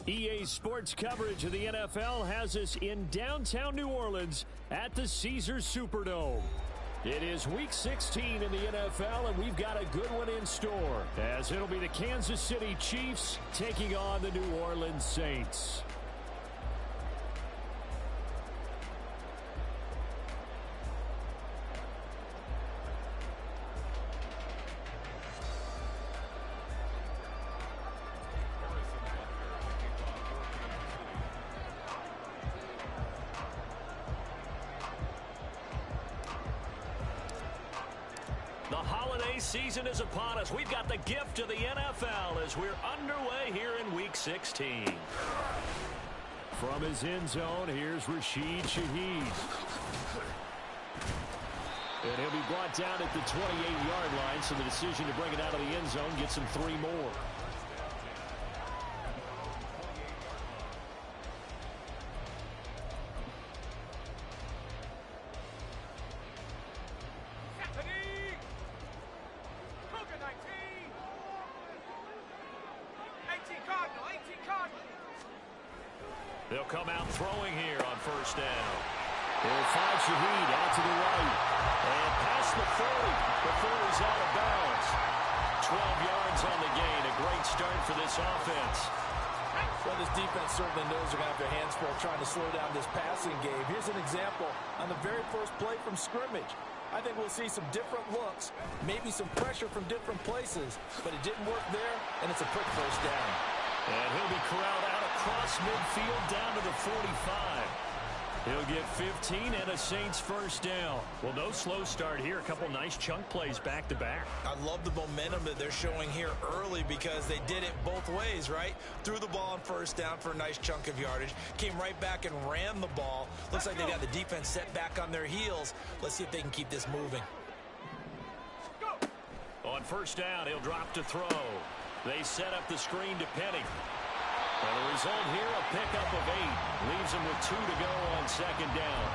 EA Sports coverage of the NFL has us in downtown New Orleans at the Caesars Superdome. It is Week 16 in the NFL, and we've got a good one in store, as it'll be the Kansas City Chiefs taking on the New Orleans Saints. The holiday season is upon us. We've got the gift of the NFL as we're underway here in Week 16. From his end zone, here's Rashid Shaheed. And he'll be brought down at the 28-yard line, so the decision to bring it out of the end zone gets him 3 more. They'll come out throwing here on first down. They'll find Shaheed out to the right. And past the 40 before he's out of bounds. 12 yards on the gain. A great start for this offense. Well, this defense certainly knows they're going to have their hands full trying to slow down this passing game. Here's an example on the very first play from scrimmage. I think we'll see some different looks, maybe some pressure from different places, but it didn't work there, and it's a quick first down. And he'll be corralled out across midfield down to the 45. He'll get 15 and a Saints first down. Well, no slow start here. A couple nice chunk plays back-to-back. I love the momentum that they're showing here early because they did it both ways, right? Threw the ball on first down for a nice chunk of yardage. Came right back and ran the ball. Looks like they got the defense set back on their heels. Let's see if they can keep this moving. On first down, he'll drop to throw. They set up the screen to Penny. And the result here, a pickup of 8. Leaves him with 2 to go on second down.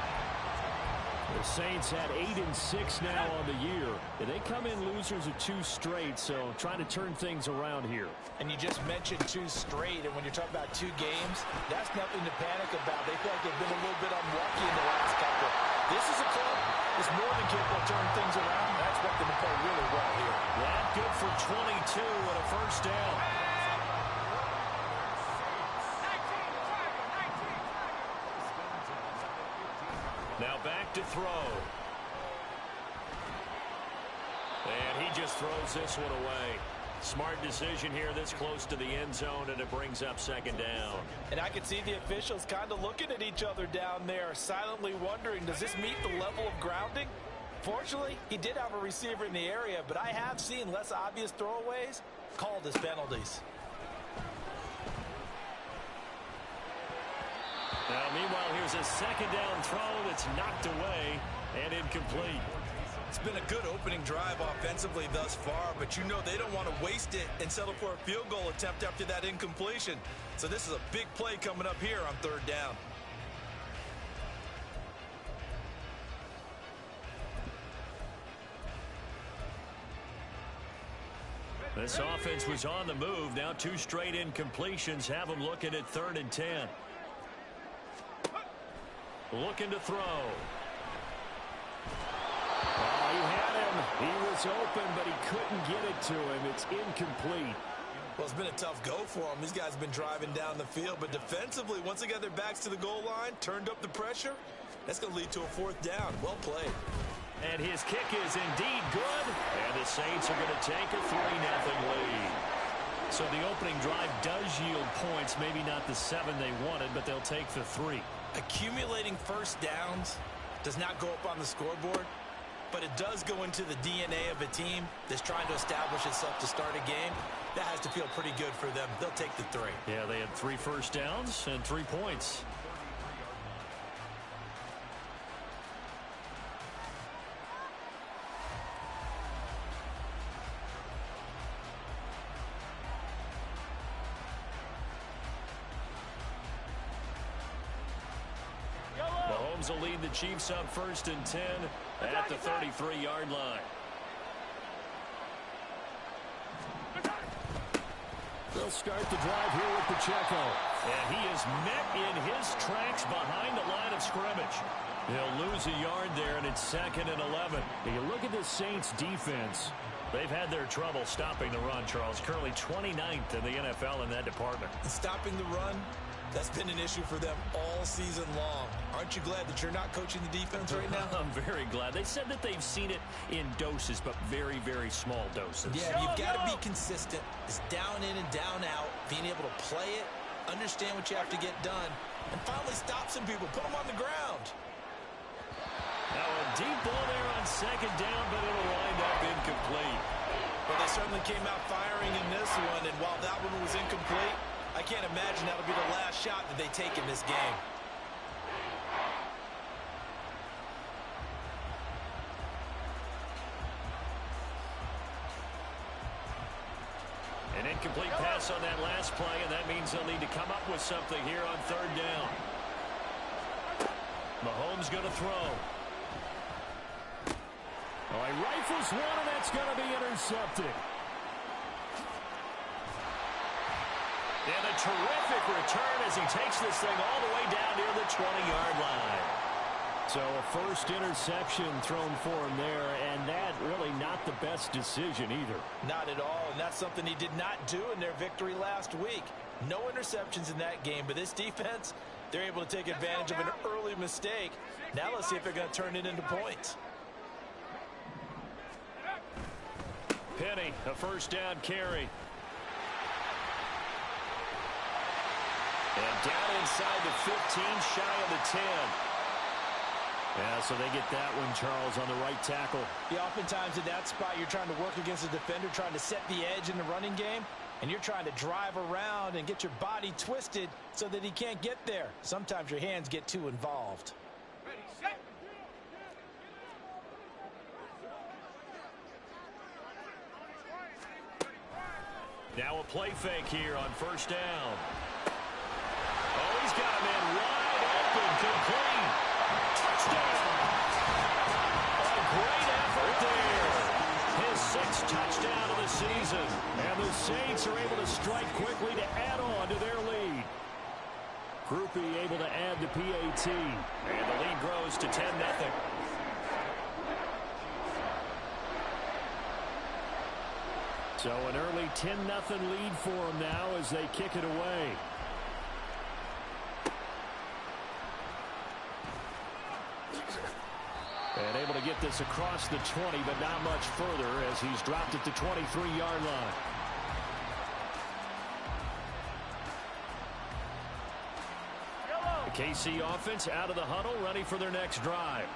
The Saints had 8 and 6 now on the year. And they come in losers of 2 straight, so trying to turn things around here. And you just mentioned 2 straight, and when you're talking about 2 games, that's nothing to panic about. They feel like they've been a little bit unlucky in the last couple. This is a club that's more than capable of turning things around, and I expect them to play really well here. That good for 22 and a first down. Now back to throw. And he just throws this one away. Smart decision here this close to the end zone, and it brings up second down. And I can see the officials kind of looking at each other down there, silently wondering, does this meet the level of grounding? Fortunately, he did have a receiver in the area, but I have seen less obvious throwaways called as penalties. Now, meanwhile, here's a second down throw that's knocked away and incomplete. It's been a good opening drive offensively thus far, but you know they don't want to waste it and settle for a field goal attempt after that incompletion. So this is a big play coming up here on third down. This offense was on the move. Now 2 straight incompletions have them looking at 3rd and 10. Looking to throw. Oh, he had him. He was open, but he couldn't get it to him. It's incomplete. Well, it's been a tough go for them. These guys have been driving down the field, but defensively, once they got their backs to the goal line, turned up the pressure, that's going to lead to a 4th down. Well played. And his kick is indeed good. And the Saints are going to take a 3-0 lead. So the opening drive does yield points. Maybe not the 7 they wanted, but they'll take the 3. Accumulating first downs does not go up on the scoreboard, but it does go into the DNA of a team that's trying to establish itself to start a game. That has to feel pretty good for them. They'll take the 3. Yeah, they had 3 first downs and 3 points. Mahomes will lead the Chiefs up 1st and 10 at the 33-yard line. They'll start the drive here with Pacheco. And he is met in his tracks behind the line of scrimmage. He'll lose a yard there, and it's 2nd and 11. You look at the Saints defense. They've had their trouble stopping the run, Charles. Currently 29th in the NFL in that department. Stopping the run, that's been an issue for them all season long. Aren't you glad that you're not coaching the defense right now? I'm very glad. They said that they've seen it in doses, but very, very small doses. Yeah, you've got to be consistent. It's down in and down out, being able to play it, understand what you have to get done, and finally stop some people, put them on the ground. Now a deep ball there on 2nd down, but it'll wind up incomplete. Well, they certainly came out firing in this one, and while that one was incomplete, I can't imagine that'll be the last shot that they take in this game. An incomplete pass on that last play, and that means they'll need to come up with something here on 3rd down. Mahomes going to throw. Oh, he rifles one, and that's going to be intercepted. And a terrific return as he takes this thing all the way down near the 20-yard line. So a first interception thrown for him there, and that really not the best decision either. Not at all, and that's something he did not do in their victory last week. No interceptions in that game, but this defense, they're able to take advantage of an early mistake. Now let's see if they're going to turn it into points. Penny, a first down carry. And down inside the 15, shy of the 10. Yeah, so they get that one, Charles, on the right tackle. Yeah, oftentimes in that spot, you're trying to work against a defender, trying to set the edge in the running game, and you're trying to drive around and get your body twisted so that he can't get there. Sometimes your hands get too involved. Now a play fake here on 1st down. Oh, he's got a man wide open, complete. Touchdown! A great effort there. His 6th touchdown of the season. And the Saints are able to strike quickly to add on to their lead. Groupie able to add the PAT. And the lead grows to 10-0. So an early 10-0 lead for them now as they kick it away. And able to get this across the 20, but not much further as he's dropped at the 23-yard line. The KC offense out of the huddle, ready for their next drive.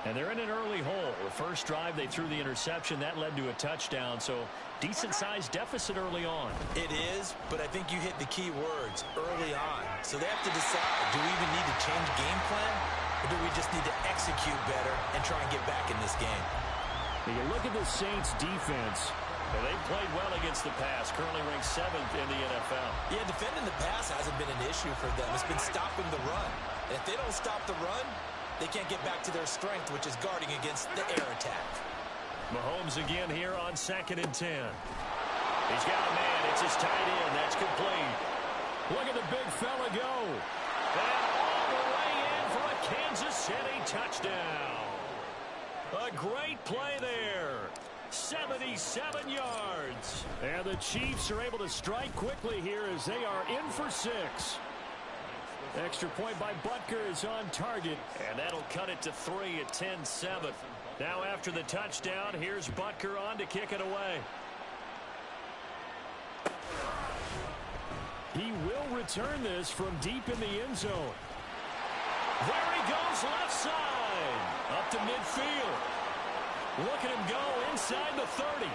And they're in an early hole. The first drive, they threw the interception. That led to a touchdown, so decent-sized deficit early on. It is, but I think you hit the key words, early on. So they have to decide, do we even need to change game plan, or do we just need to execute better and try and get back in this game? When you look at the Saints' defense, they've played well against the pass, currently ranked 7th in the NFL. Yeah, defending the pass hasn't been an issue for them. It's been stopping the run. And if they don't stop the run, they can't get back to their strength, which is guarding against the air attack. Mahomes again here on 2nd and 10. He's got a man. It's his tight end. That's complete. Look at the big fella go. And all the way in for a Kansas City touchdown. A great play there. 77 yards. And the Chiefs are able to strike quickly here as they are in for 6. Extra point by Butker is on target. And that'll cut it to 3 at 10-7. Now after the touchdown, here's Butker on to kick it away. He will return this from deep in the end zone. There he goes left side. Up to midfield. Look at him go inside the 30.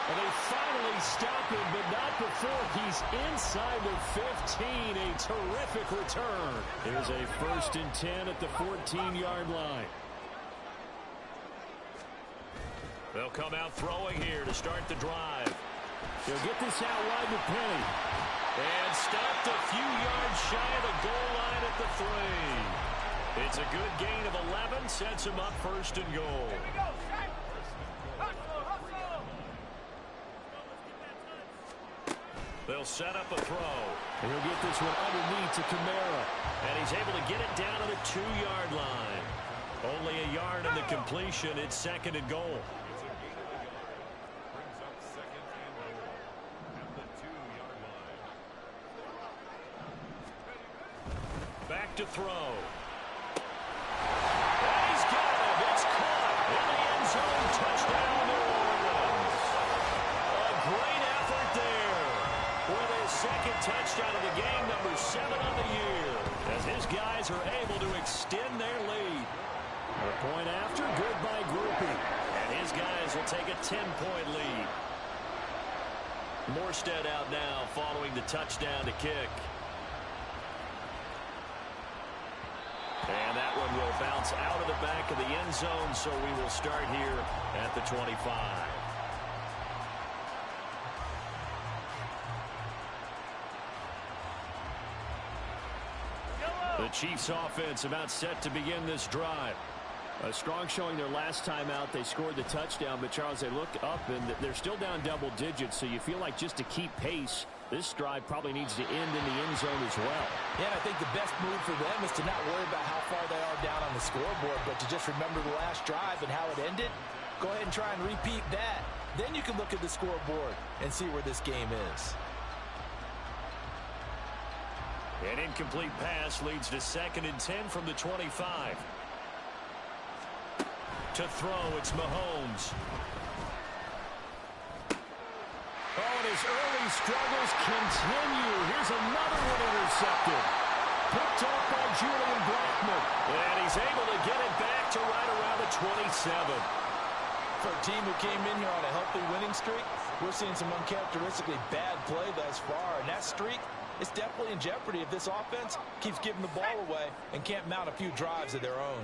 And they finally stop him, but not before he's inside the 15. A terrific return. Here's a 1st and 10 at the 14-yard line. They'll come out throwing here to start the drive. They'll get this out wide to Penny. And stopped a few yards shy of the goal line at the 3. It's a good gain of 11. Sets him up 1st and goal. They'll set up a throw. And he'll get this one underneath to Kamara. And he's able to get it down to the 2-yard line. Only a yard on the completion. It's 2nd and goal. Back to throw. And he's got it. It's caught in the end zone. Touchdown, New Orleans. A great effort there with his 2nd touchdown of the game, number 7 on the year, as his guys are able to extend their lead. A point after, good by Grupe. And his guys will take a 10-point lead. Morstead out now following the touchdown to kick. And that one will bounce out of the back of the end zone, so we will start here at the 25. The Chiefs offense about set to begin this drive. A strong showing their last time out. They scored the touchdown, but Charles, they look up and they're still down double digits, so you feel like just to keep pace, this drive probably needs to end in the end zone as well. Yeah, and I think the best move for them is to not worry about how far they are down on the scoreboard, but to just remember the last drive and how it ended. Go ahead and try and repeat that. Then you can look at the scoreboard and see where this game is. An incomplete pass leads to 2nd and 10 from the 25. To throw, it's Mahomes. Oh, and his early struggles continue. Here's another one intercepted. Picked up by Julian Blackmon. And he's able to get it back to right around the 27. For a team who came in here on a healthy winning streak, we're seeing some uncharacteristically bad play thus far. And that streak is definitely in jeopardy if this offense keeps giving the ball away and can't mount a few drives of their own.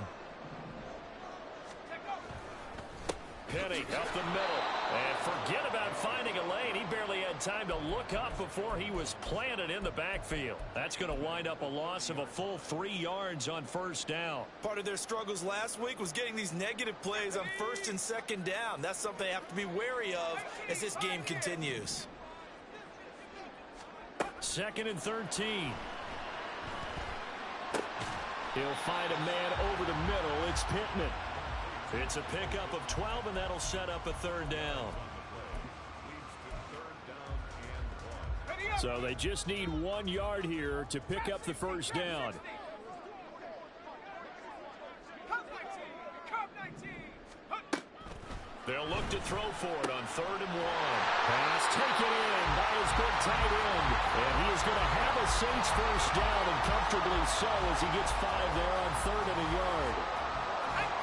Penny up the middle. And forget about finding a lane. He barely had time to look up before he was planted in the backfield. That's going to wind up a loss of a full 3 yards on 1st down. Part of their struggles last week was getting these negative plays on 1st and 2nd down. That's something they have to be wary of as this game continues. 2nd and 13. He'll find a man over the middle. It's Pittman. It's a pickup of 12, and that'll set up a 3rd down. So they just need 1 yard here to pick up the 1st down. They'll look to throw for it on 3rd and 1. Pass taken in by his big tight end. And he is going to have a Saints 1st down, and comfortably so, as he gets 5 there on 3rd and a yard.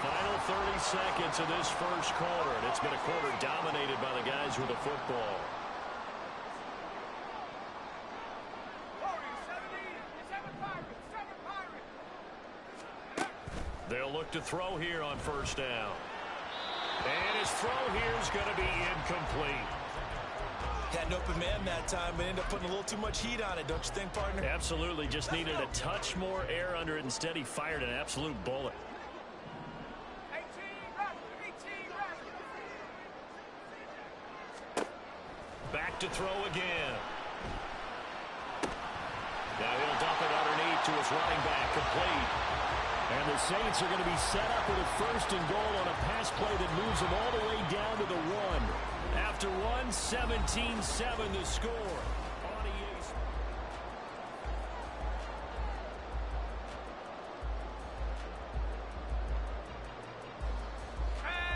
Final 30 seconds of this 1st quarter, and it's been a quarter dominated by the guys with the football. They'll look to throw here on 1st down. And his throw here is going to be incomplete. Had an open man that time, but ended up putting a little too much heat on it, don't you think, partner? Absolutely. Just needed a touch more air under it. Instead, he fired an absolute bullet. Back to throw again. Now he'll dump it underneath to his running back, complete. And the Saints are going to be set up with a 1st and goal on a pass play that moves them all the way down to the 1. After 1, 17-7 the score.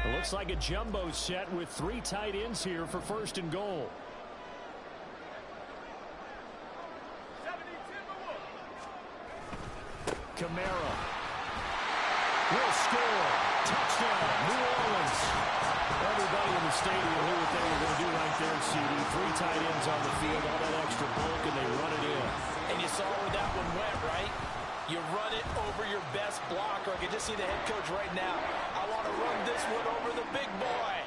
It looks like a jumbo set with 3 tight ends here for 1st and goal. Kamara will score. Touchdown, New Orleans. Everybody in the stadium knew what they were going to do right there, CD. 3 tight ends on the field, all that extra bulk, and they run it in. And you saw where that one went, right? You run it over your best blocker. I can just see the head coach right now. I want to run this one over the big boy.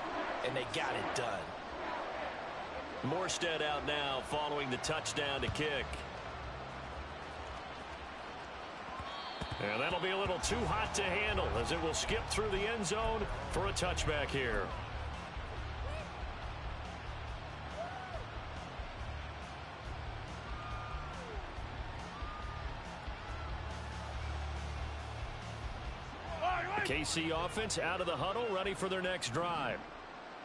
And they got it done. Morstead out now following the touchdown to kick. And that'll be a little too hot to handle as it will skip through the end zone for a touchback here. KC offense out of the huddle, ready for their next drive.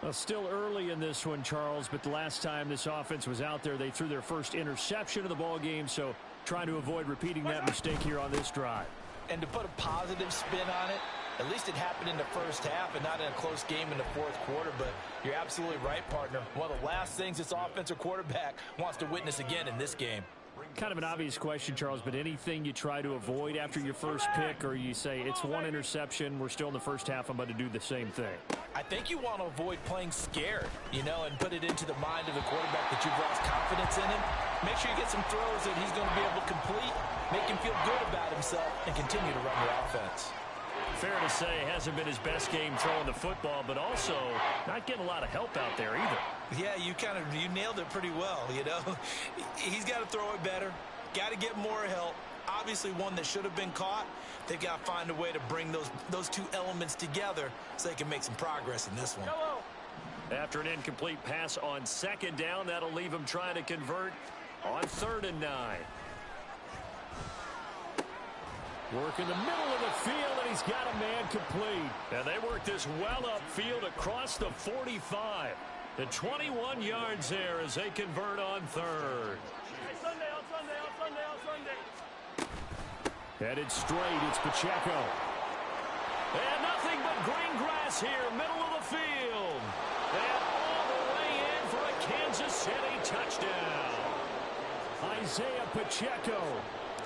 Well, still early in this one, Charles, but the last time this offense was out there, they threw their first interception of the ball game, so trying to avoid repeating that mistake here on this drive. And to put a positive spin on it, at least it happened in the first half and not in a close game in the fourth quarter. But you're absolutely right, partner. One of the last things this offensive quarterback wants to witness again in this game. Kind of an obvious question, Charles, but anything you try to avoid after your first pick, or you say it's one interception, we're still in the first half, I'm about to do the same thing? I think you want to avoid playing scared, and put it into the mind of the quarterback that you've lost confidence in him. Make sure you get some throws that he's going to be able to complete, make him feel good about himself, and continue to run your offense. Fair to say, it hasn't been his best game throwing the football, but also not getting a lot of help out there either. Yeah, you nailed it pretty well, He's got to throw it better, got to get more help. Obviously one that should have been caught. They've got to find a way to bring those two elements together so they can make some progress in this one. After an incomplete pass on second down, that'll leave him trying to convert on 3rd and 9. Work in the middle of the field, and he's got a man complete. And they work this well upfield across the 45. The 21 yards there as they convert on 3rd. Headed straight, it's Pacheco. And nothing but green grass here, middle of the field. And all the way in for a Kansas City touchdown. Isaiah Pacheco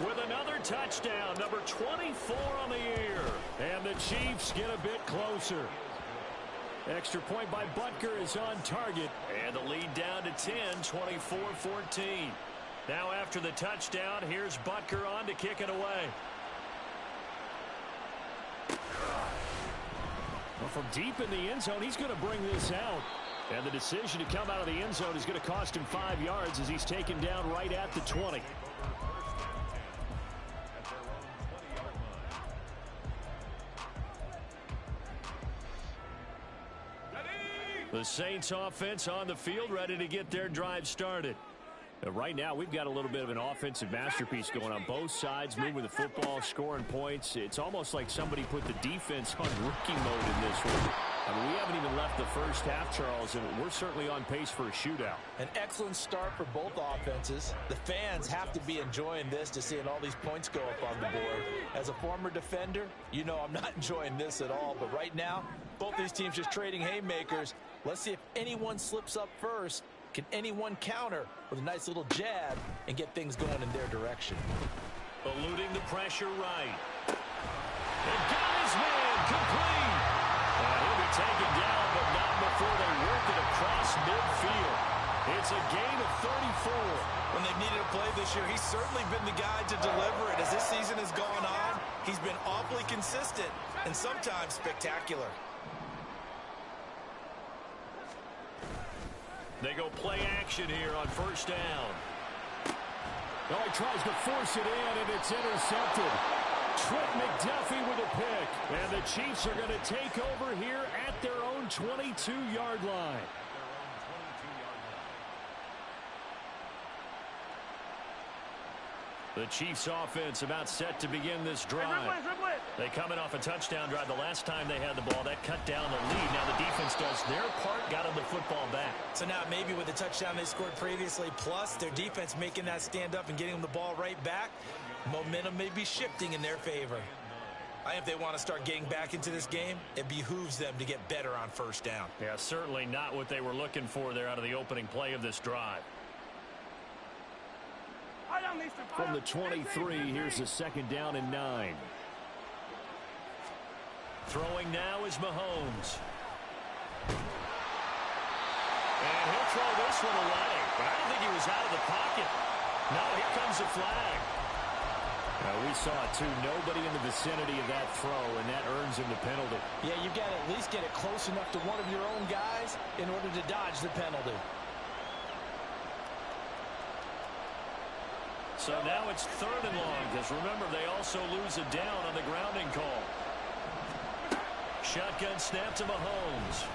with another touchdown, number 24 on the year. And the Chiefs get a bit closer. Extra point by Butker is on target. And the lead down to 10, 24-14. Now after the touchdown, here's Butker on to kick it away. Well, from deep in the end zone, he's going to bring this out. And the decision to come out of the end zone is going to cost him 5 yards as he's taken down right at the 20. The Saints offense on the field, ready to get their drive started. Right now, we've got a little bit of an offensive masterpiece going on both sides, moving the football, scoring points. It's almost like somebody put the defense on rookie mode in this one. I mean, we haven't even left the first half, Charles, and we're certainly on pace for a shootout. An excellent start for both offenses. The fans have to be enjoying this to seeing all these points go up on the board. As a former defender, I'm not enjoying this at all. But right now, both these teams just trading haymakers. Let's see if anyone slips up first. Can anyone counter with a nice little jab and get things going in their direction? Eluding the pressure right. And got his man complete. And he'll be taken down, but not before they work it across midfield. It's a gain of 34. When they've needed a play this year, he's certainly been the guy to deliver it. As this season has gone on, he's been awfully consistent and sometimes spectacular. They go play action here on first down. Well, he tries to force it in, and it's intercepted. Trent McDuffie with a pick. And the Chiefs are going to take over here at their own 22-yard line. The Chiefs offense about set to begin this drive. They come in off a touchdown drive the last time they had the ball. That cut down the lead. Now the defense does their part, got them the football back. So now maybe with the touchdown they scored previously, plus their defense making that stand up and getting them the ball right back, momentum may be shifting in their favor. I think if they want to start getting back into this game, it behooves them to get better on first down. Yeah, certainly not what they were looking for there out of the opening play of this drive. From the 23, here's a 2nd down and 9. Throwing now is Mahomes. And he'll throw this one away. But I don't think he was out of the pocket. No, here comes the flag. We saw it, too. Nobody in the vicinity of that throw, and that earns him the penalty. Yeah, you've got to at least get it close enough to one of your own guys in order to dodge the penalty. So now it's 3rd and long, because remember, they also lose a down on the grounding call. Shotgun snap to Mahomes.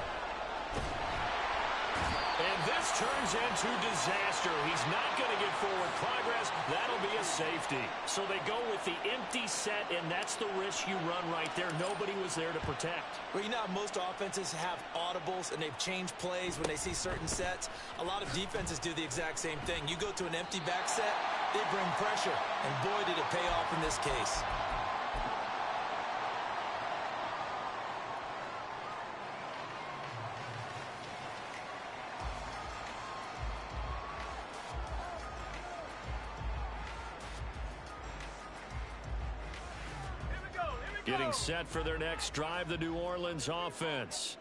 And this turns into disaster. He's not going to get forward progress. That'll be a safety. So they go with the empty set, and that's the risk you run right there. Nobody was there to protect. Well, you know how most offenses have audibles, and they've changed plays when they see certain sets. A lot of defenses do the exact same thing. You go to an empty back set, they bring pressure, and boy, did it pay off in this case. Getting set for their next drive, the New Orleans offense.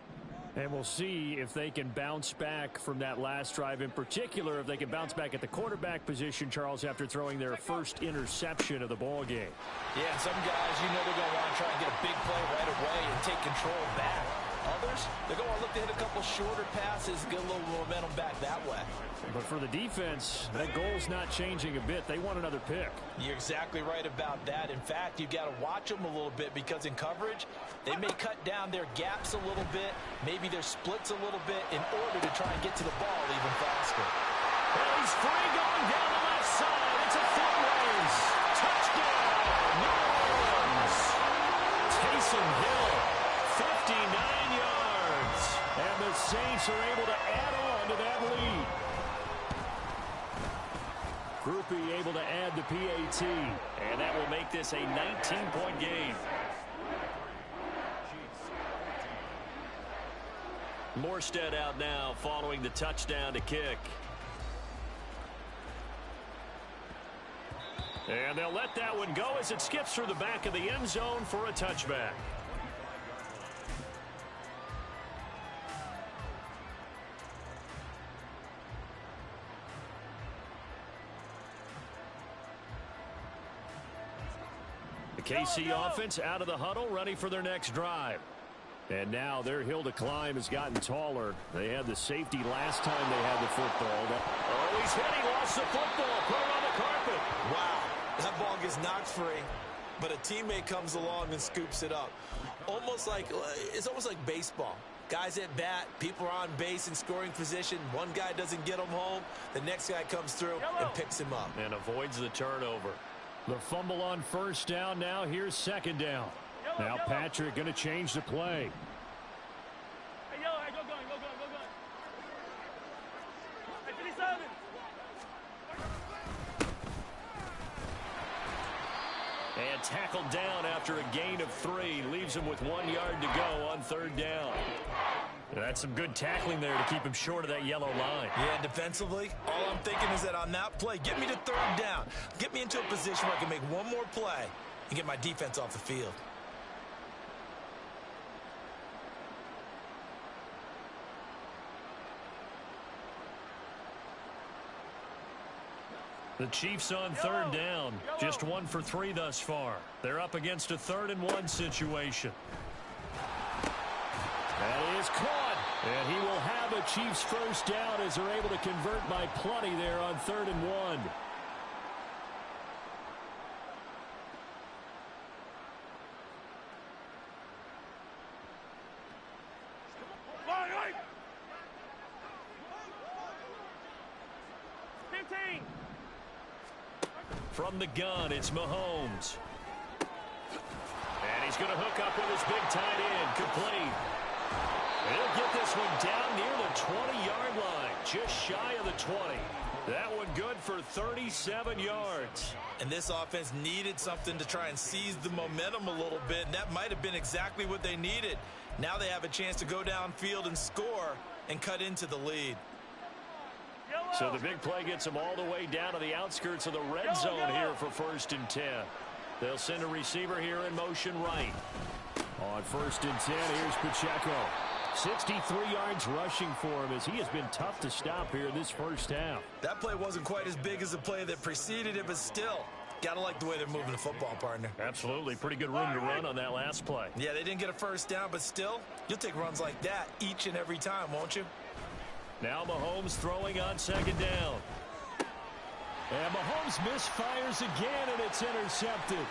And we'll see if they can bounce back from that last drive. In particular, if they can bounce back at the quarterback position, Charles, after throwing their first interception of the ball game. Yeah, some guys, you know they're going to want to try and get a big play right away and take control back. Others, they're going to look to hit a couple shorter passes, get a little momentum back that way. But for the defense, that goal's not changing a bit. They want another pick. You're exactly right about that. In fact, you've got to watch them a little bit because in coverage, they may cut down their gaps a little bit, maybe their splits a little bit in order to try and get to the ball even faster. Well, he's free going down the left side. It's a foot race. Touchdown, New Orleans. Taysom Hill, 59 yards. And the Saints are able to add on to that lead. Groupie able to add the PAT. And that will make this a 19-point game. Morstead out now following the touchdown to kick. And they'll let that one go as it skips through the back of the end zone for a touchback. The KC offense out of the huddle, ready for their next drive. And now their hill to climb has gotten taller. They had the safety last time they had the football. Oh, he's hit. He lost the football. Put it on the carpet. Wow. That ball gets knocked free, but a teammate comes along and scoops it up. It's almost like baseball. Guys at bat, people are on base in scoring position. One guy doesn't get him home. The next guy comes through and picks him up. And avoids the turnover. The fumble on first down. Now here's second down. Now Patrick going to change the play. And tackled down after a gain of 3. Leaves him with 1 yard to go on third down. That's some good tackling there to keep him short of that yellow line. Yeah, and defensively, all I'm thinking is that on that play, get me to third down. Get me into a position where I can make one more play and get my defense off the field. The Chiefs on third down. Just 1 for 3 thus far. They're up against a 3rd-and-1 situation. That is caught. And he will have a Chiefs first down as they're able to convert by plenty there on 3rd-and-1. From the gun, it's Mahomes. And he's going to hook up with his big tight end. Complete. He'll get this one down near the 20-yard line. Just shy of the 20. That one good for 37 yards. And this offense needed something to try and seize the momentum a little bit, and that might have been exactly what they needed. Now they have a chance to go downfield and score and cut into the lead. So the big play gets them all the way down to the outskirts of the red zone here for 1st and 10. They'll send a receiver here in motion right. On 1st and 10, here's Pacheco. 63 yards rushing for him as he has been tough to stop here this first half. That play wasn't quite as big as the play that preceded it, but still, got to like the way they're moving the football, partner. Absolutely. Pretty good room to run on that last play. Yeah, they didn't get a first down, but still, you'll take runs like that each and every time, won't you? Now Mahomes throwing on 2nd down. And Mahomes misfires again, and it's intercepted.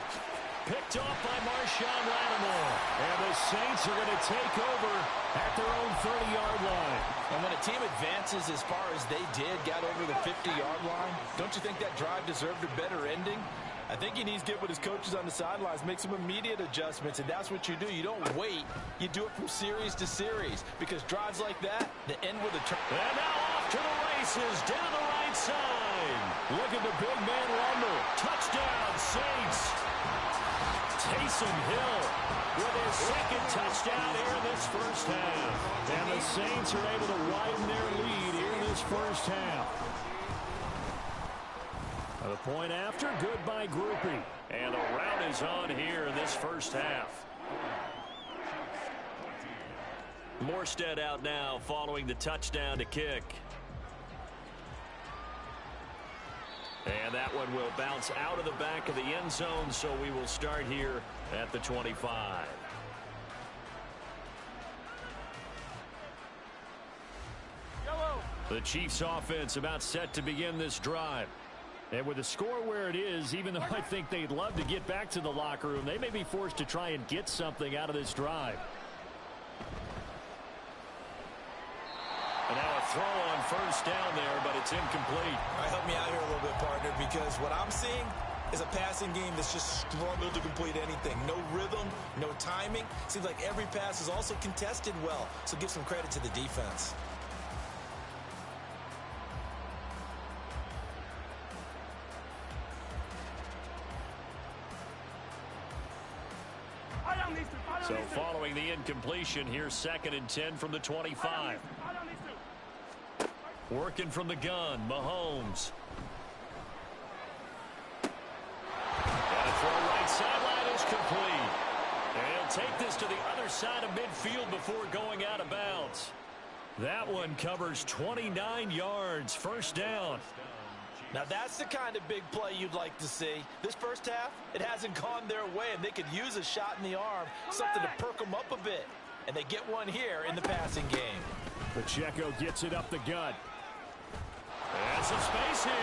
Picked off by Marshawn Lattimore. And the Saints are going to take over at their own 30-yard line. And when a team advances as far as they did, got over the 50-yard line, don't you think that drive deserved a better ending? I think he needs to get with his coaches on the sidelines, make some immediate adjustments, and that's what you do. You don't wait. You do it from series to series, because drives like that, they end with a turn. And now off to the races, down the right side. Look at the big man rumble. Touchdown, Saints. Taysom Hill with his second touchdown here in this first half. And the Saints are able to widen their lead here in this first half. The point after, goodbye groupie. And the rout is on here in this first half. Morstead out now following the touchdown to kick. And that one will bounce out of the back of the end zone, so we will start here at the 25. The Chiefs offense about set to begin this drive. And with the score where it is, even though I think they'd love to get back to the locker room, they may be forced to try and get something out of this drive. And now a throw on first down there, but it's incomplete. All right, help me out here a little bit, partner, because what I'm seeing is a passing game that's just struggled to complete anything. No rhythm, no timing. Seems like every pass is also contested well, so give some credit to the defense. So following the incompletion, here's 2nd and 10 from the 25. Working from the gun, Mahomes. And a throw right sideline is complete. And he'll take this to the other side of midfield before going out of bounds. That one covers 29 yards, first down. Now that's the kind of big play you'd like to see. This first half, it hasn't gone their way, and they could use a shot in the arm, something to perk them up a bit. And they get one here in the passing game. Pacheco gets it up the gut. And some space here.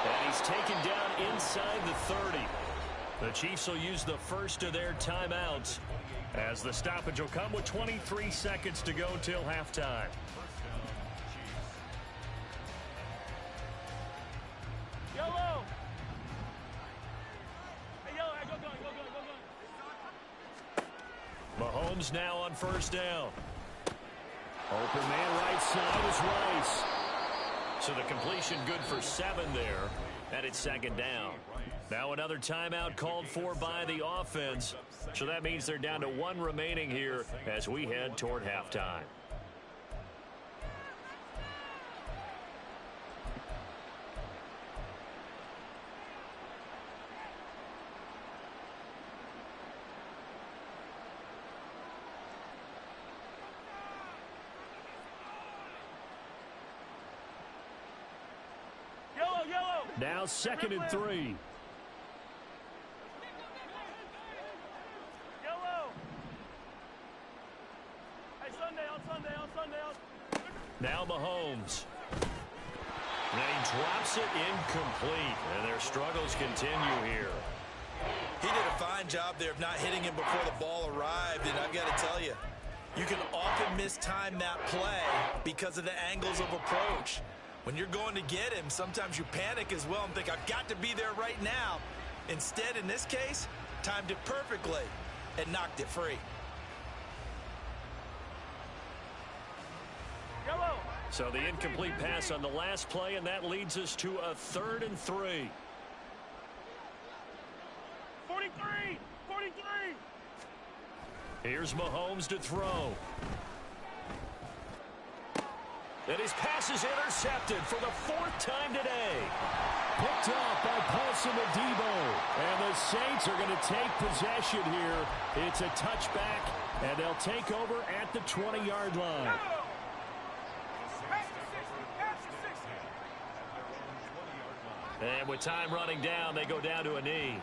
And he's taken down inside the 30. The Chiefs will use the first of their timeouts as the stoppage will come with 23 seconds to go till halftime. Yellow. Hey, yellow, go. Mahomes now on first down. Open man right side is Rice. So the completion good for 7 there. And it's 2nd down. Now another timeout called for by the offense. So that means they're down to 1 remaining here as we head toward halftime. Yellow. Now 2nd and 3. Yellow. Hey, on Sunday. Now Mahomes. And he drops it incomplete. And their struggles continue here. He did a fine job there of not hitting him before the ball arrived, and I've got to tell you, you can often mistime that play because of the angles of approach. When you're going to get him, sometimes you panic as well and think, I've got to be there right now. Instead, in this case, timed it perfectly and knocked it free. Yellow. So the incomplete pass on the last play, and that leads us to a 3rd and 3. 43. Here's Mahomes to throw. And his pass is intercepted for the 4th time today. Picked off by Paulson Adebo. And the Saints are going to take possession here. It's a touchback, and they'll take over at the 20-yard line. And with time running down, they go down to a knee.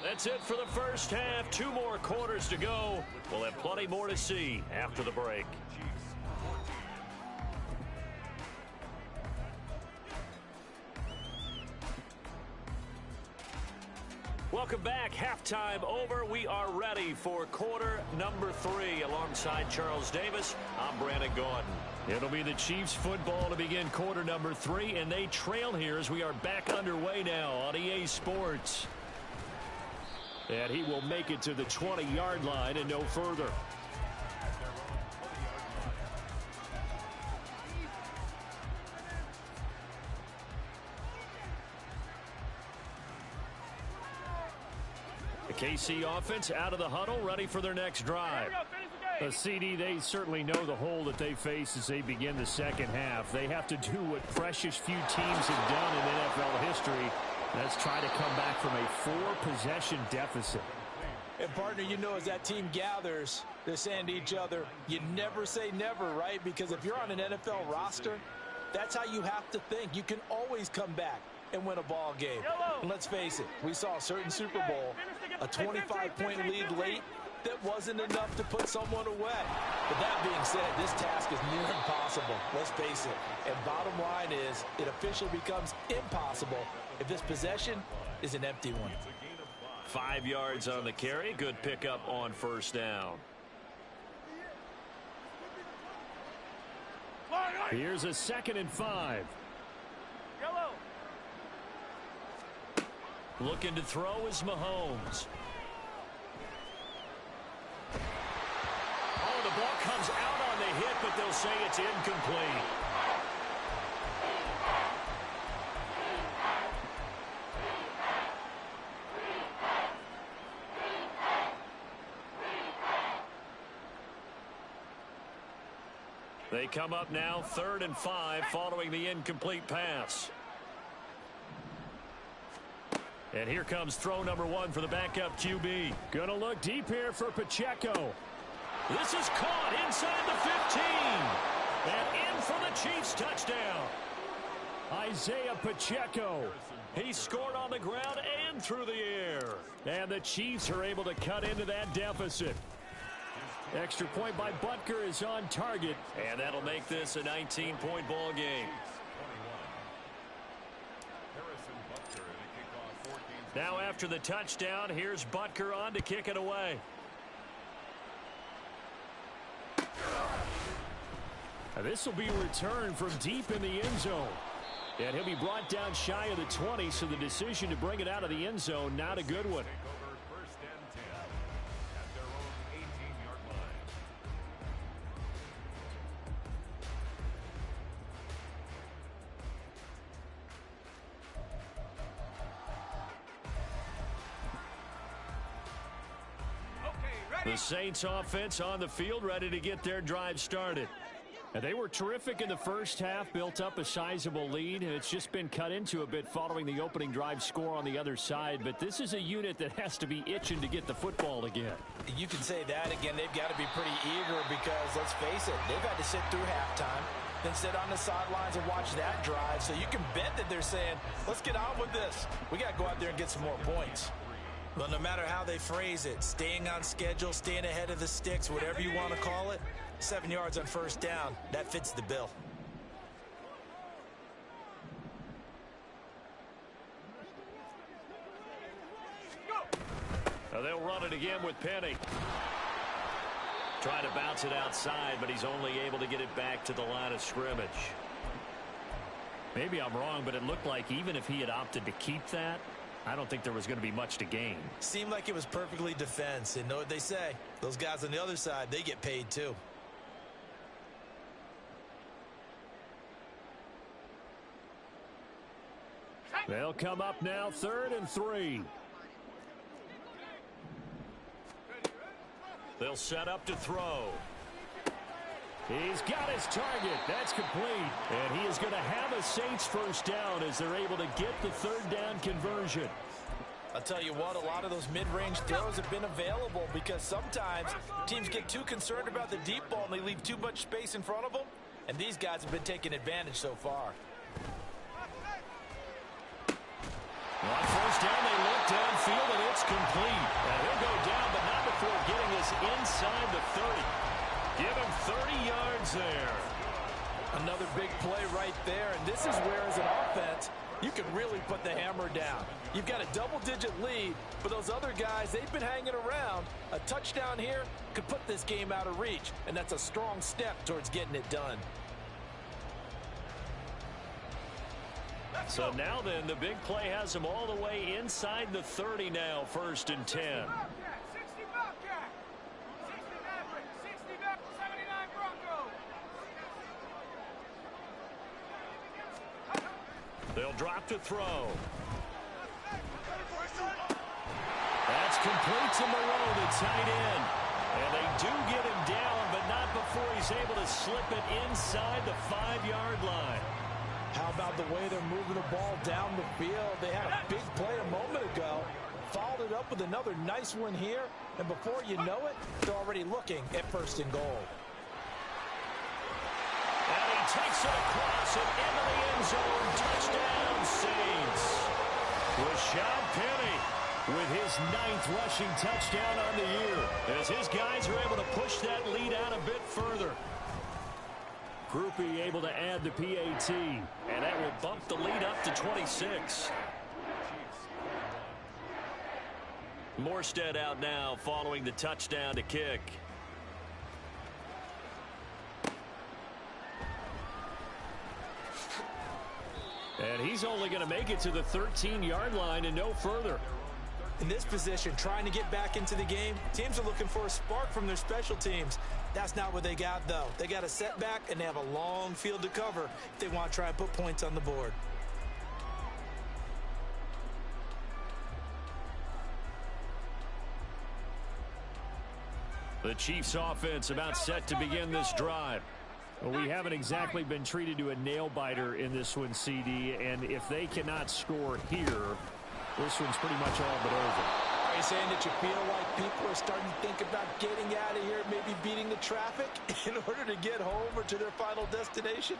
That's it for the first half. 2 more quarters to go. We'll have plenty more to see after the break. Welcome back. Halftime over. We are ready for quarter number 3. Alongside Charles Davis, I'm Brandon Gaudin. It'll be the Chiefs football to begin quarter number 3, and they trail here as we are back underway now on EA Sports. And he will make it to the 20-yard line and no further. The KC offense out of the huddle, ready for their next drive. The CD, they certainly know the hole that they face as they begin the second half. They have to do what precious few teams have done in NFL history. That's try to come back from a 4-possession deficit. And, partner, you know, as that team gathers, they're saying to each other, you never say never, right? Because if you're on an NFL roster, that's how you have to think. You can always come back and win a ball game. And let's face it, we saw a certain Super Bowl, a 25-point lead late that wasn't enough to put someone away. But that being said, this task is near impossible. Let's face it. And bottom line is, it officially becomes impossible if this possession is an empty one. 5 yards on the carry. Good pickup on first down. Here's a 2nd and 5. Yellow. Looking to throw is Mahomes. Oh, the ball comes out on the hit, but they'll say it's incomplete. They come up now 3rd and 5 following the incomplete pass. And here comes throw number 1 for the backup QB. Gonna look deep here for Pacheco. This is caught inside the 15. And in for the Chiefs touchdown. Isaiah Pacheco. He scored on the ground and through the air. And the Chiefs are able to cut into that deficit. Extra point by Butker is on target. And that'll make this a 19-point ball game. Now after the touchdown, here's Butker on to kick it away. Now this will be returned from deep in the end zone. And he'll be brought down shy of the 20, so the decision to bring it out of the end zone, not a good one. The Saints offense on the field, ready to get their drive started. And they were terrific in the first half, built up a sizable lead, and it's just been cut into a bit following the opening drive score on the other side. But this is a unit that has to be itching to get the football again. You can say that again. They've got to be pretty eager because, let's face it, they've had to sit through halftime, then sit on the sidelines and watch that drive. So you can bet that they're saying, let's get on with this. We got to go out there and get some more points. Well, no matter how they phrase it, staying on schedule, staying ahead of the sticks, whatever you want to call it, 7 yards on first down, that fits the bill. Now they'll run it again with Penny. Trying to bounce it outside, but he's only able to get it back to the line of scrimmage. Maybe I'm wrong, but it looked like even if he had opted to keep that, I don't think there was going to be much to gain. Seemed like it was perfectly defense. And know what they say? Those guys on the other side, they get paid too. They'll come up now 3rd and 3. They'll set up to throw. He's got his target. That's complete. And he is going to have a Saints first down as they're able to get the 3rd down conversion. I'll tell you what, a lot of those mid-range throws have been available because sometimes teams get too concerned about the deep ball and they leave too much space in front of them. And these guys have been taking advantage so far. On first down, they look downfield, and it's complete. And he'll go down, but not before getting us inside the 30. Give him 30 yards there. Another big play right there, and this is where, as an offense, you can really put the hammer down. You've got a double-digit lead, but those other guys, they've been hanging around. A touchdown here could put this game out of reach, and that's a strong step towards getting it done. So now then, the big play has them all the way inside the 30 now, 1st and 10. 60 Bobcat! 60 Maverick! 60 Maverick! 79 Bronco! They'll drop to throw. That's complete to Moreau, the tight end. And they do get him down, but not before he's able to slip it inside the 5-yard line. How about the way they're moving the ball down the field? They had a big play a moment ago, followed it up with another nice one here, and before you know it, they're already looking at 1st and goal. And he takes it across and into the end zone. Touchdown, Saints. Rashad Penny with his 9th rushing touchdown on the year, as his guys are able to push that lead out a bit further. Groupie able to add the PAT. And that will bump the lead up to 26. Morstead out now following the touchdown to kick. And he's only going to make it to the 13-yard line and no further. In this position, trying to get back into the game, teams are looking for a spark from their special teams. That's not what they got, though. They got a setback, and they have a long field to cover if they want to try and put points on the board. The Chiefs offense about set to begin this drive. Well, we haven't exactly been treated to a nail-biter in this one, CD, and if they cannot score here, this one's pretty much all but over. Are you saying that you feel like people are starting to think about getting out of here, maybe beating the traffic in order to get home or to their final destination?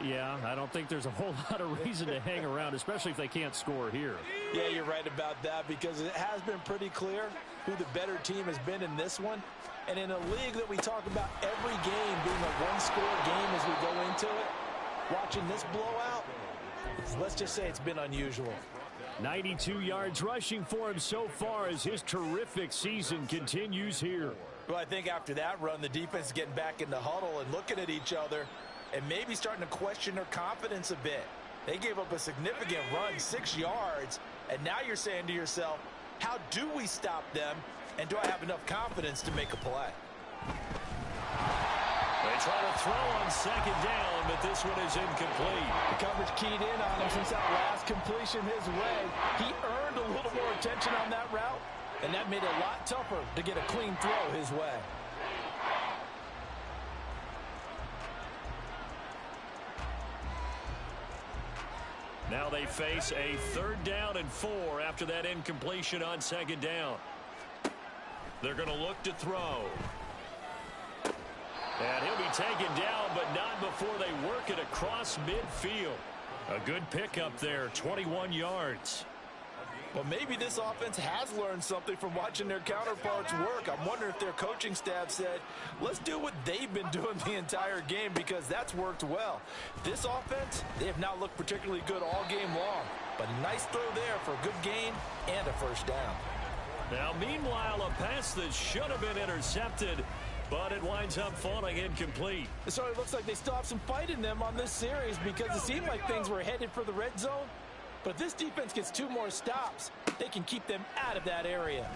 Yeah, I don't think there's a whole lot of reason to hang around, especially if they can't score here. Yeah, you're right about that, because it has been pretty clear who the better team has been in this one. And in a league that we talk about every game being a one-score game as we go into it, watching this blowout, let's just say it's been unusual. 92 yards rushing for him so far as his terrific season continues here. Well, I think after that run, the defense is getting back in the huddle and looking at each other and maybe starting to question their confidence a bit. They gave up a significant run, 6 yards, and now you're saying to yourself, how do we stop them, and do I have enough confidence to make a play? They try to throw on 2nd down, but this one is incomplete. The coverage keyed in on him since that last completion his way. He earned a little more attention on that route, and that made it a lot tougher to get a clean throw his way. Now they face a 3rd down and 4 after that incompletion on 2nd down. They're going to look to throw. And he'll be taken down, but not before they work it across midfield. A good pickup there, 21 yards. Well, maybe this offense has learned something from watching their counterparts work. I'm wondering if their coaching staff said, let's do what they've been doing the entire game, because that's worked well. This offense, they have not looked particularly good all game long, but a nice throw there for a good gain and a 1st down. Now, meanwhile, a pass that should have been intercepted, but it winds up falling incomplete. So it looks like they still have some fight in them on this series, because it seemed like things were headed for the red zone. But if this defense gets 2 more stops, they can keep them out of that area.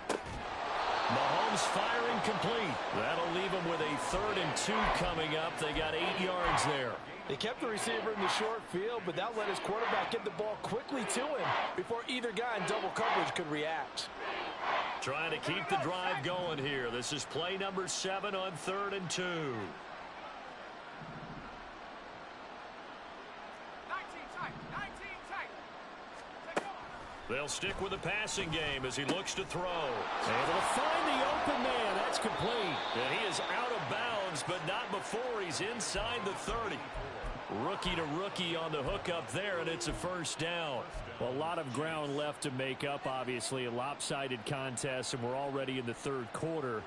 Mahomes firing complete. That'll leave them with a 3rd and 2 coming up. They got 8 yards there. They kept the receiver in the short field, but that let his quarterback get the ball quickly to him before either guy in double coverage could react. Trying to keep the drive going here. This is play number 7 on 3rd and 2. They'll stick with the passing game as he looks to throw. Able to find the open man. That's complete. And he is out of bounds, but not before he's inside the 30. Rookie to rookie on the hookup there, and it's a 1st down. Well, a lot of ground left to make up, obviously. A lopsided contest, and we're already in the 3rd quarter.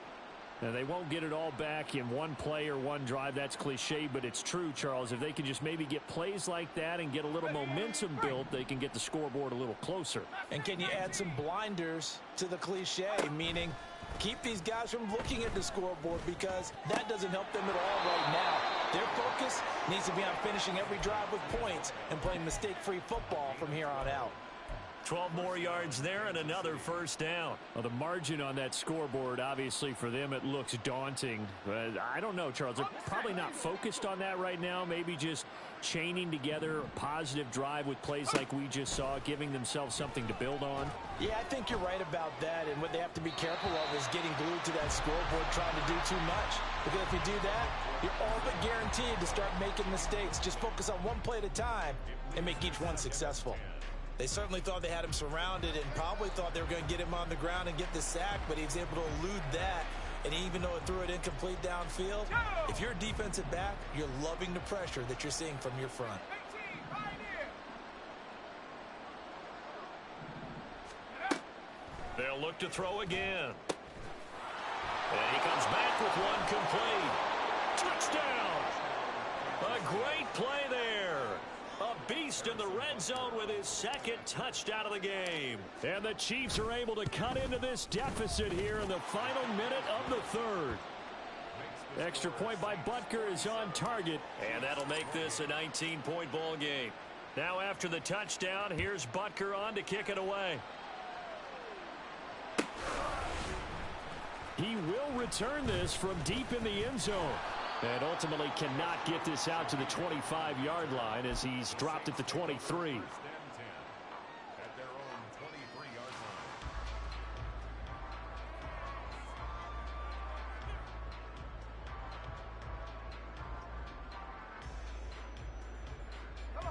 Now, they won't get it all back in one play or one drive. That's cliche, but it's true, Charles. If they can just maybe get plays like that and get a little momentum built, they can get the scoreboard a little closer. And can you add some blinders to the cliche, meaning keep these guys from looking at the scoreboard, because that doesn't help them at all right now. Their focus needs to be on finishing every drive with points and playing mistake-free football from here on out. 12 more yards there and another first down. Well, the margin on that scoreboard, obviously for them, it looks daunting. But I don't know, Charles. They're probably not focused on that right now. Maybe just chaining together a positive drive with plays like we just saw, giving themselves something to build on. Yeah, I think you're right about that. And what they have to be careful of is getting glued to that scoreboard, trying to do too much. Because if you do that, you're all but guaranteed to start making mistakes. Just focus on one play at a time and make each one successful. They certainly thought they had him surrounded and probably thought they were going to get him on the ground and get the sack, but he was able to elude that. And even though it threw it incomplete downfield, if you're a defensive back, you're loving the pressure that you're seeing from your front. They'll look to throw again. And he comes back with one complete. Touchdown! A great play there. A beast in the red zone with his second touchdown of the game. And the Chiefs are able to cut into this deficit here in the final minute of the third. Extra point by Butker is on target. And that'll make this a 19-point ball game. Now after the touchdown, here's Butker on to kick it away. He will return this from deep in the end zone. And ultimately cannot get this out to the 25-yard line as he's dropped at the 23.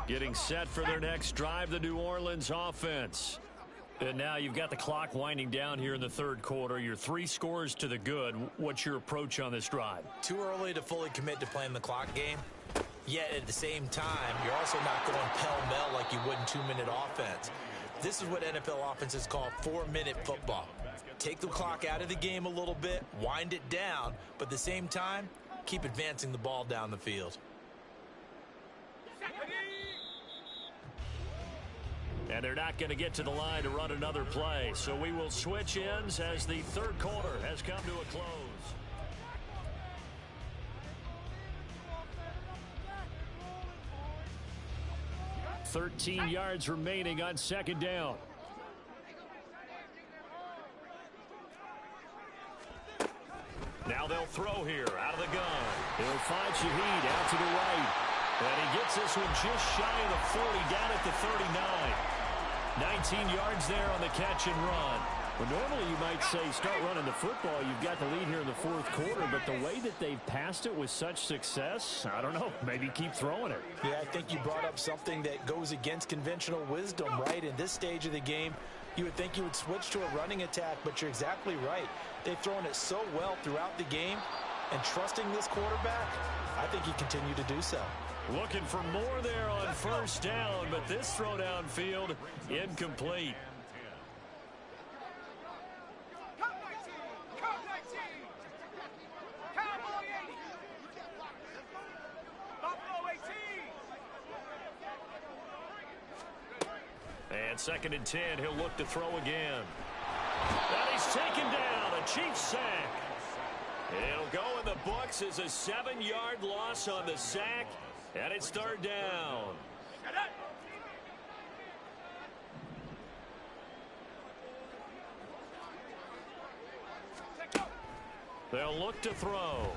Getting set for their next drive, the New Orleans offense. And now you've got the clock winding down here in the third quarter. You're 3 scores to the good. What's your approach on this drive? Too early to fully commit to playing the clock game. Yet at the same time, you're also not going pell-mell like you would in 2-minute offense. This is what NFL offenses call 4-minute football. Take the clock out of the game a little bit, wind it down, but at the same time, keep advancing the ball down the field. And they're not going to get to the line to run another play. So we will switch ends as the third quarter has come to a close. 13 yards remaining on second down. Now they'll throw here out of the gun. He'll find Shaheed out to the right. And he gets this one just shy of the 40, down at the 39. 19 yards there on the catch and run. Well, normally you might say start running the football. You've got the lead here in the fourth quarter, but the way that they've passed it with such success, I don't know, maybe keep throwing it. Yeah, I think you brought up something that goes against conventional wisdom, right? In this stage of the game, you would think you would switch to a running attack, but you're exactly right. They've thrown it so well throughout the game, and trusting this quarterback, I think you continue to do so. Looking for more there on first down, but this throw downfield incomplete. And 2nd and 10, he'll look to throw again. And he's taken down, a Chiefs sack. It'll go in the books as a 7-yard loss on the sack, and it's third down. They'll look to throw.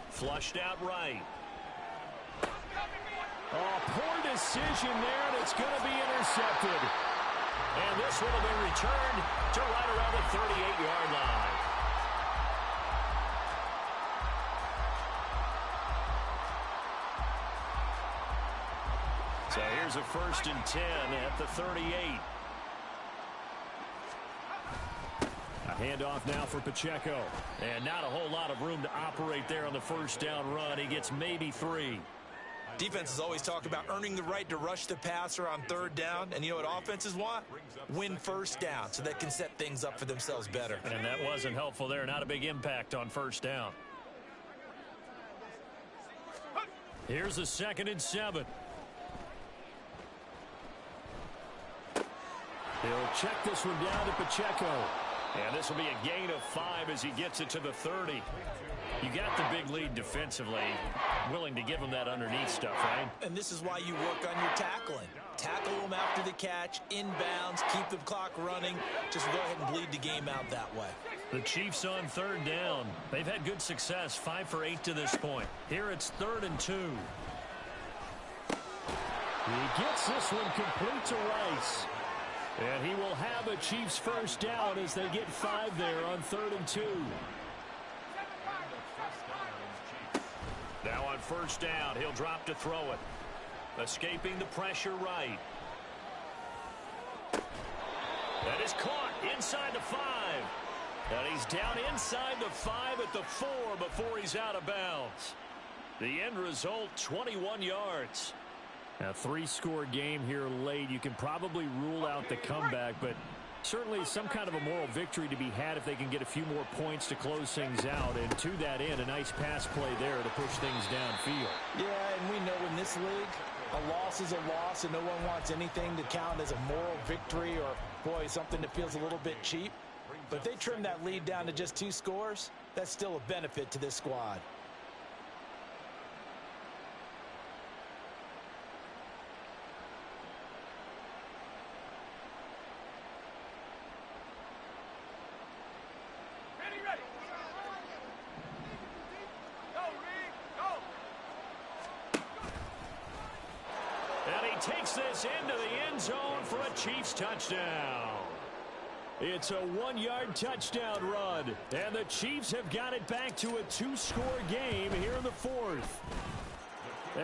Flushed out right. Oh, poor decision there, and it's going to be intercepted. And this one will be returned to right around the 38-yard line. So here's a 1st and 10 at the 38. A handoff now for Pacheco. And not a whole lot of room to operate there on the first down run. He gets maybe 3. Defenses always talk about earning the right to rush the passer on third down. And you know what offenses want? Win first down so they can set things up for themselves better. And that wasn't helpful there. Not a big impact on first down. Here's a 2nd and 7. He'll check this one down to Pacheco. And this will be a gain of 5 as he gets it to the 30. You got the big lead defensively. Willing to give him that underneath stuff, right? And this is why you work on your tackling. Tackle them after the catch, inbounds, keep the clock running. Just go ahead and bleed the game out that way. The Chiefs on 3rd down. They've had good success, 5 for 8 to this point. Here it's 3rd and 2. He gets this one complete to Rice. And he will have a Chiefs first down as they get 5 there on 3rd and 2. Now on 1st down, he'll drop to throw it. Escaping the pressure right. That is caught inside the 5. And he's down inside the 5 at the 4 before he's out of bounds. The end result, 21 yards. A 3-score game here late. You can probably rule out the comeback, but certainly some kind of a moral victory to be had if they can get a few more points to close things out. And to that end, a nice pass play there to push things downfield. Yeah, and we know in this league, a loss is a loss, and no one wants anything to count as a moral victory or, boy, something that feels a little bit cheap. But if they trim that lead down to just 2 scores, that's still a benefit to this squad. Takes this into the end zone for a Chiefs touchdown. It's a 1-yard touchdown run, and the Chiefs have got it back to a 2-score game here in the 4th.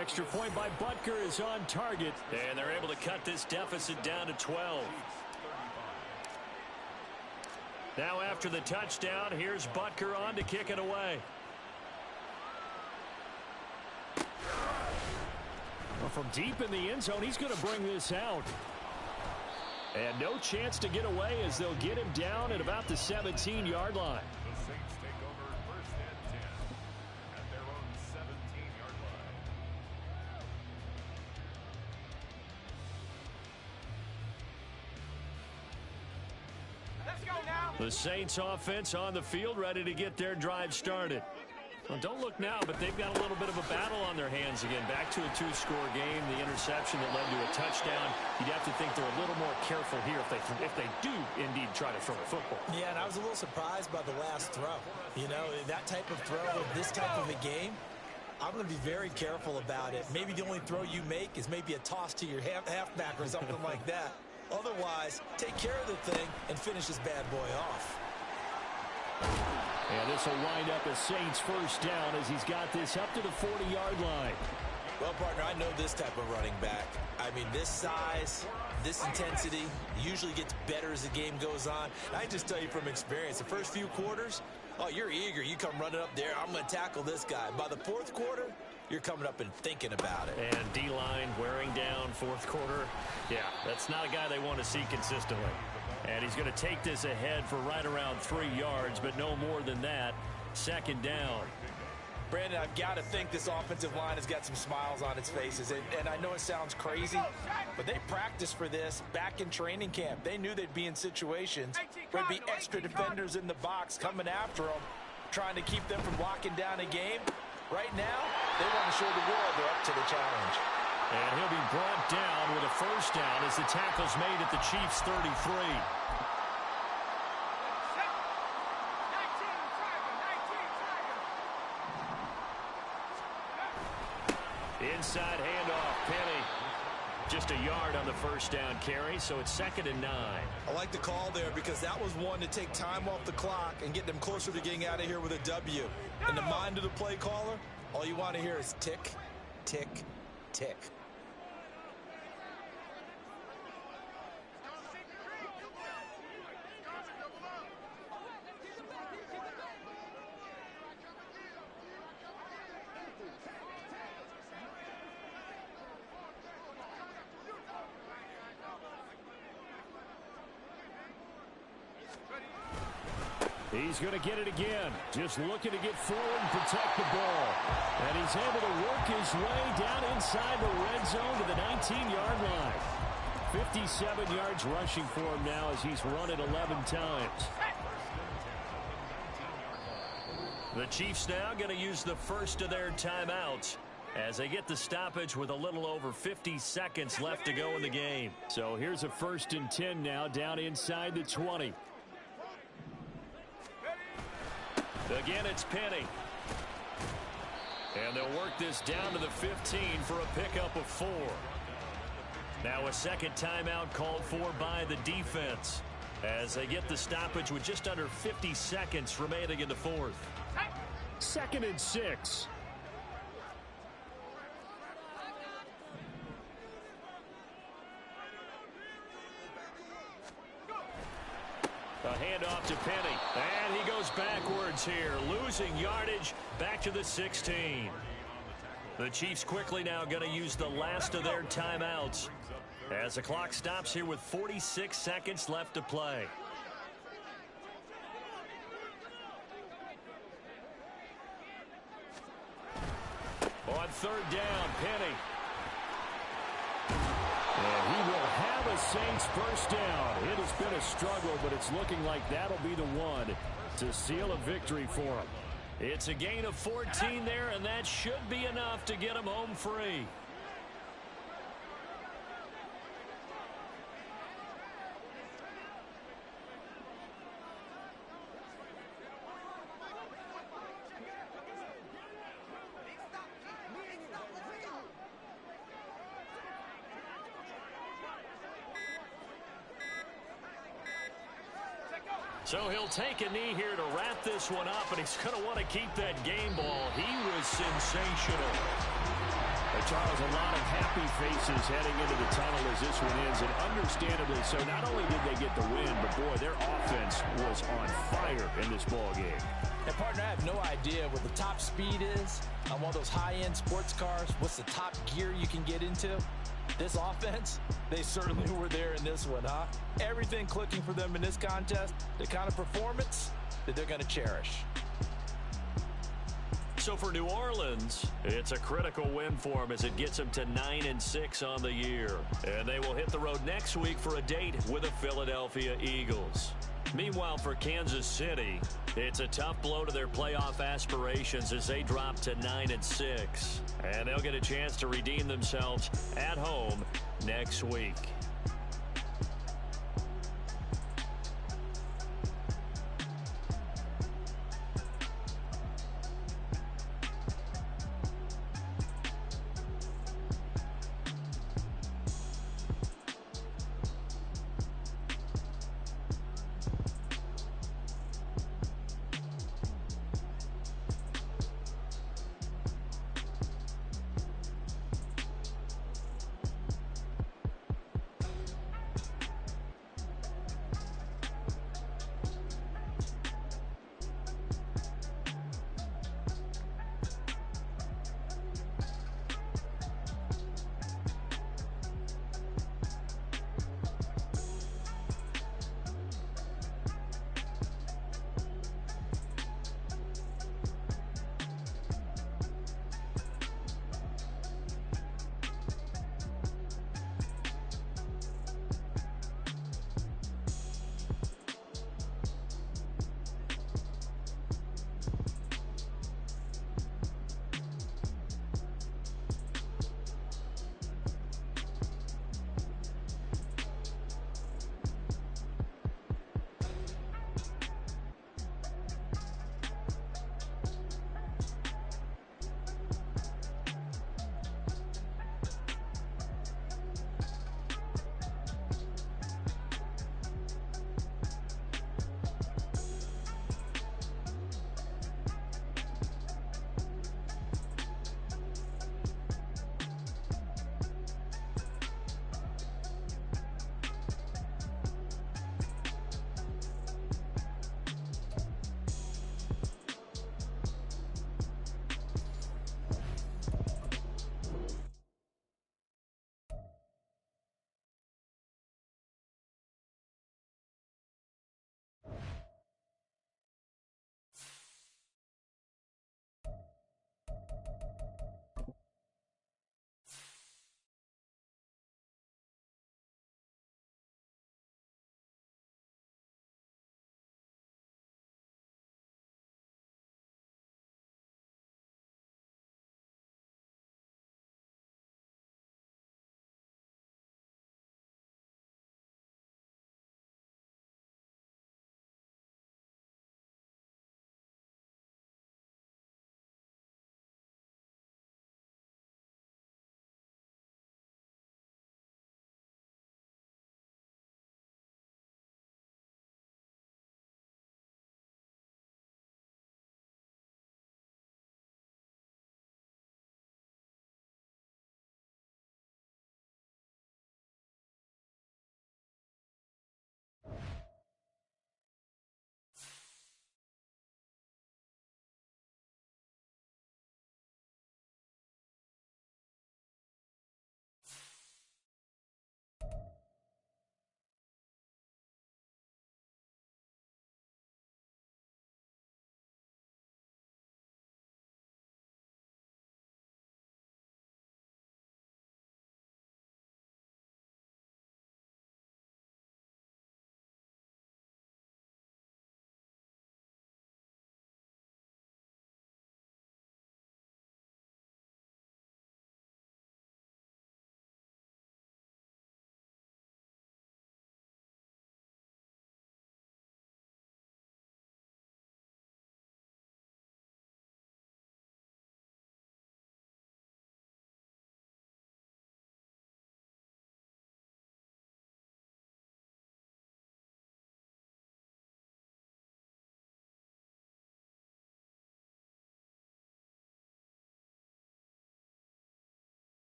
Extra point by Butker is on target, and they're able to cut this deficit down to 12. Now after the touchdown, here's Butker on to kick it away. From deep in the end zone, he's going to bring this out. And no chance to get away as they'll get him down at about the 17-yard line. The Saints take over 1st and 10 at their own 17-yard line. Let's go now. The Saints offense on the field, ready to get their drive started. Well, don't look now, but they've got a little bit of a battle on their hands again. Back to a 2-score game. The interception that led to a touchdown. You'd have to think they're a little more careful here if they do indeed try to throw the football. Yeah, and I was a little surprised by the last throw. You know, that type of throw with this type of a game, I'm going to be very careful about it. Maybe the only throw you make is maybe a toss to your halfback or something like that. Otherwise, take care of the thing and finish this bad boy off. And this will wind up a Saints first down as he's got this up to the 40-yard line. Well, partner, I know this type of running back. I mean, this size, this intensity usually gets better as the game goes on. And I just tell you from experience, the first few quarters, oh, you're eager. You come running up there. I'm going to tackle this guy. By the 4th quarter, you're coming up and thinking about it. And D-line wearing down 4th quarter. Yeah, that's not a guy they want to see consistently. And he's going to take this ahead for right around 3 yards, but no more than that. 2nd down. Brandon, I've got to think this offensive line has got some smiles on its faces. And I know it sounds crazy, but they practiced for this back in training camp. They knew they'd be in situations where there'd be extra defenders in the box coming after them, trying to keep them from locking down a game. Right now, they want to show the world they're up to the challenge. And he'll be brought down with a first down as the tackle's made at the Chiefs' 33. Inside handoff, Penny. Just a yard on the first down carry, so it's 2nd and 9. I like the call there because that was one to take time off the clock and get them closer to getting out of here with a W. In the mind of the play caller, all you want to hear is tick, tick, tick. He's going to get it again. Just looking to get forward and protect the ball. And he's able to work his way down inside the red zone to the 19-yard line. 57 yards rushing for him now as he's run it 11 times. The Chiefs now going to use the first of their timeouts as they get the stoppage with a little over 50 seconds left to go in the game. So here's a 1st and 10 now down inside the 20. Again, it's Penny. And they'll work this down to the 15 for a pickup of 4. Now a second timeout called for by the defense as they get the stoppage with just under 50 seconds remaining in the 4th. 2nd and 6. A handoff to Penny. And he goes backwards here, losing yardage back to the 16. The Chiefs quickly now going to use the last of their timeouts as the clock stops here with 46 seconds left to play. On 3rd down, Penny. And he will have a Saints first down. It has been a struggle, but it's looking like that'll be the one to seal a victory for him. It's a gain of 14 there, and that should be enough to get him home free. So he'll take a knee here to wrap this one up, and he's going to want to keep that game ball. He was sensational. Charles, a lot of happy faces heading into the tunnel as this one ends, and understandably so. Not only did they get the win, but boy, their offense was on fire in this ball game. And partner, I have no idea what the top speed is on one of those high-end sports cars. What's the top gear you can get into? This offense, they certainly were there in this one, huh? Everything clicking for them in this contest, the kind of performance that they're going to cherish. So for New Orleans, it's a critical win for them as it gets them to 9-6 on the year. And they will hit the road next week for a date with the Philadelphia Eagles. Meanwhile, for Kansas City, it's a tough blow to their playoff aspirations as they drop to 9-6. And they'll get a chance to redeem themselves at home next week.